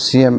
CM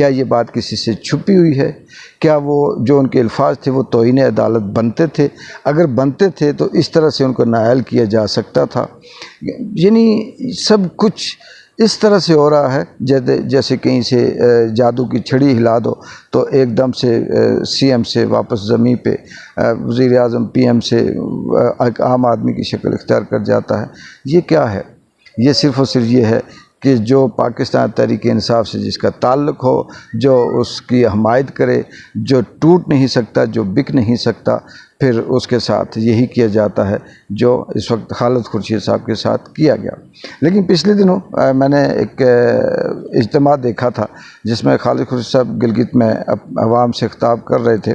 کیا یہ بات کسی سے چھپی ہوئی ہے؟ کیا وہ جو ان کے الفاظ تھے وہ توہین عدالت بنتے تھے؟ اگر بنتے تھے تو اس طرح سے ان کو نائل کیا جا سکتا تھا؟ یعنی سب کچھ اس طرح سے ہو رہا ہے جیسے کہیں سے جادو کی چھڑی ہلا دو تو ایک دم سے سی ایم سے واپس زمین پہ وزیر اعظم پی ایم سے ایک عام آدمی کی شکل اختیار کر جاتا ہے۔ یہ کیا ہے؟ یہ صرف اور صرف یہ ہے کہ جو پاکستان تحریک انصاف سے جس کا تعلق ہو، جو اس کی حمایت کرے، جو ٹوٹ نہیں سکتا، جو بک نہیں سکتا، پھر اس کے ساتھ یہی کیا جاتا ہے جو اس وقت خالد خورشید صاحب کے ساتھ کیا گیا۔ لیکن پچھلے دنوں میں نے ایک اجتماع دیکھا تھا جس میں خالد خورشید صاحب گلگت میں عوام سے خطاب کر رہے تھے،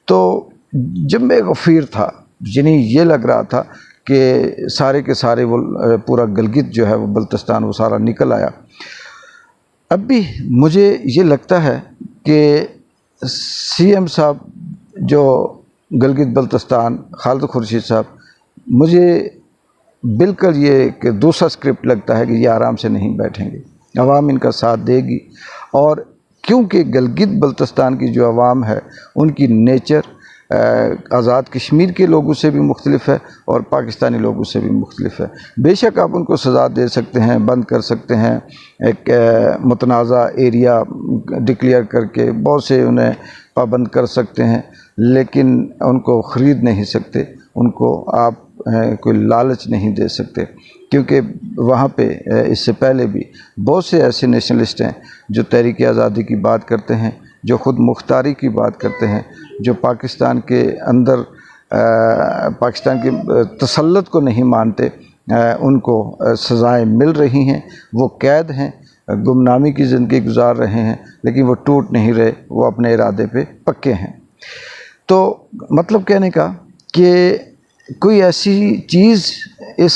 تو جم غفیر تھا، یعنی یہ لگ رہا تھا کہ سارے کے سارے وہ پورا گلگت جو ہے وہ بلتستان وہ سارا نکل آیا۔ اب بھی مجھے یہ لگتا ہے کہ سی ایم صاحب جو گلگت بلتستان خالد خورشید صاحب، مجھے بالکل یہ ایک دوسرا اسکرپٹ لگتا ہے کہ یہ آرام سے نہیں بیٹھیں گے، عوام ان کا ساتھ دے گی، اور کیونکہ گلگت بلتستان کی جو عوام ہے ان کی نیچر آزاد کشمیر کے لوگوں سے بھی مختلف ہے اور پاکستانی لوگوں سے بھی مختلف ہے۔ بے شک آپ ان کو سزا دے سکتے ہیں، بند کر سکتے ہیں، ایک متنازع ایریا ڈکلیئر کر کے بہت سے انہیں پابند کر سکتے ہیں، لیکن ان کو خرید نہیں سکتے، ان کو آپ کوئی لالچ نہیں دے سکتے، کیونکہ وہاں پہ اس سے پہلے بھی بہت سے ایسے نیشنلسٹ ہیں جو تحریک آزادی کی بات کرتے ہیں، جو خود مختاری کی بات کرتے ہیں، جو پاکستان کے اندر پاکستان کے تسلط کو نہیں مانتے، ان کو سزائیں مل رہی ہیں، وہ قید ہیں، گمنامی کی زندگی گزار رہے ہیں، لیکن وہ ٹوٹ نہیں رہے، وہ اپنے ارادے پہ پکے ہیں۔ تو مطلب کہنے کا کہ کوئی ایسی چیز اس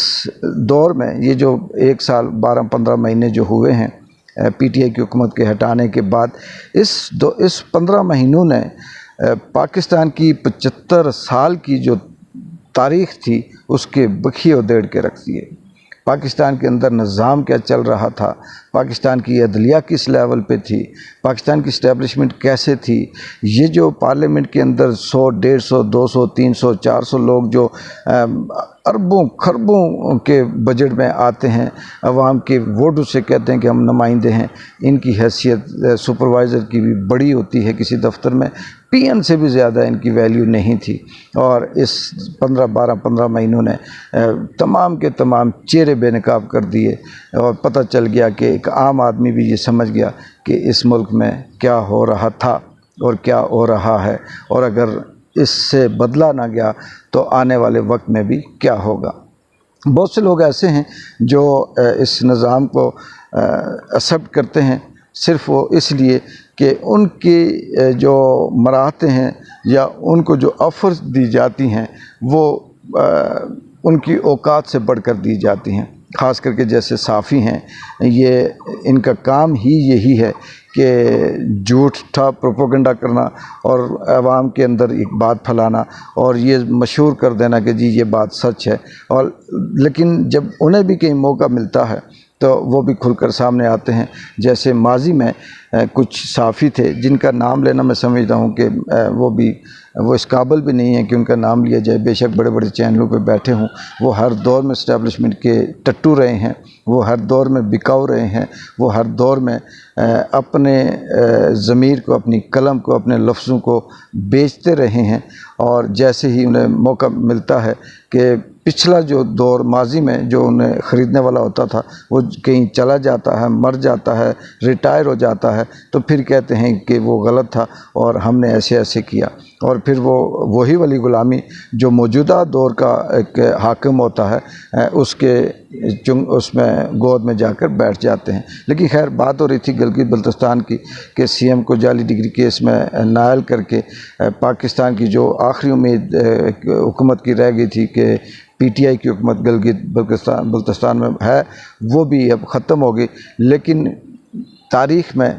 دور میں، یہ جو 1 سال 12-15 مہینے جو ہوئے ہیں پی ٹی آئی کی حکومت کے ہٹانے کے بعد، اس 15 مہینوں نے پاکستان کی 75 سال کی جو تاریخ تھی اس کے بکھیے ادھیڑ کے رکھ دیے۔ پاکستان کے اندر نظام کیا چل رہا تھا، پاکستان کی عدلیہ کس لیول پہ تھی، پاکستان کی اسٹیبلشمنٹ کیسے تھی، یہ جو پارلیمنٹ کے اندر 100 150 200 300 400 لوگ جو اربوں خربوں کے بجٹ میں آتے ہیں، عوام کے ووٹوں سے کہتے ہیں کہ ہم نمائندے ہیں، ان کی حیثیت سپروائزر کی بھی بڑی ہوتی ہے کسی دفتر میں، پی این سے بھی زیادہ ان کی ویلیو نہیں تھی، اور اس 15 مہینوں نے تمام کے تمام چہرے بے نقاب کر دیے، اور پتہ چل گیا کہ ایک عام آدمی بھی یہ سمجھ گیا کہ اس ملک میں کیا ہو رہا تھا اور کیا ہو رہا ہے، اور اگر اس سے بدلا نہ گیا تو آنے والے وقت میں بھی کیا ہوگا۔ بہت سے لوگ ایسے ہیں جو اس نظام کو ایکسیپٹ کرتے ہیں صرف وہ اس لیے کہ ان کی جو مراحتیں ہیں یا ان کو جو آفرز دی جاتی ہیں وہ ان کی اوقات سے بڑھ کر دی جاتی ہیں، خاص کر کے جیسے صحافی ہیں، یہ ان کا کام ہی یہی ہے کہ جھوٹا پروپیگنڈا کرنا اور عوام کے اندر ایک بات پھیلانا اور یہ مشہور کر دینا کہ جی یہ بات سچ ہے، اور لیکن جب انہیں بھی کہیں موقع ملتا ہے تو وہ بھی کھل کر سامنے آتے ہیں۔ جیسے ماضی میں کچھ صحافی تھے جن کا نام لینا میں سمجھتا ہوں کہ وہ اس قابل بھی نہیں ہے کہ ان کا نام لیا جائے، بے شک بڑے بڑے چینلوں پہ بیٹھے ہوں، وہ ہر دور میں اسٹیبلشمنٹ کے ٹٹو رہے ہیں، وہ ہر دور میں بکاؤ رہے ہیں، وہ ہر دور میں اپنے ضمیر کو، اپنی قلم کو، اپنے لفظوں کو بیچتے رہے ہیں، اور جیسے ہی انہیں موقع ملتا ہے کہ پچھلا جو دور ماضی میں جو انہیں خریدنے والا ہوتا تھا وہ کہیں چلا جاتا ہے، مر جاتا ہے، ریٹائر ہو جاتا ہے، تو پھر کہتے ہیں کہ وہ غلط تھا اور ہم نے ایسے ایسے کیا، اور پھر وہی والی غلامی جو موجودہ دور کا ایک حاکم ہوتا ہے اس میں گود میں جا کر بیٹھ جاتے ہیں۔ لیکن خیر بات ہو رہی تھی گلگت بلتستان کی کہ سی ایم کو جعلی ڈگری کیس میں نائل کر کے پاکستان کی جو آخری امید حکومت کی رہ گئی تھی کہ پی ٹی آئی کی حکومت گلگت بلتستان میں ہے، وہ بھی اب ختم ہو گئی۔ لیکن تاریخ میں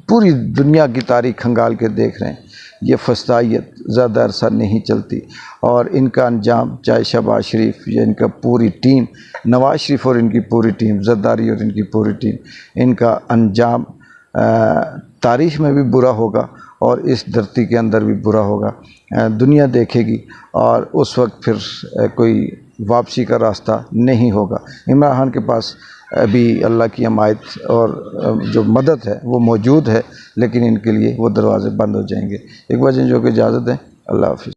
پوری دنیا کی تاریخ کھنگال کے دیکھ رہے ہیں، یہ فسطائیت زیادہ عرصہ نہیں چلتی، اور ان کا انجام چاہے شہباز شریف یا ان کا پوری ٹیم، نواز شریف اور ان کی پوری ٹیم، زرداری اور ان کی پوری ٹیم، ان کا انجام تاریخ میں بھی برا ہوگا اور اس دھرتی کے اندر بھی برا ہوگا. دنیا دیکھے گی اور اس وقت پھر کوئی واپسی کا راستہ نہیں ہوگا. عمران خان کے پاس ابھی اللہ کی حمایت اور جو مدد ہے وہ موجود ہے، لیکن ان کے لیے وہ دروازے بند ہو جائیں گے. ایک بار جو کہ اجازت دیں. اللہ حافظ.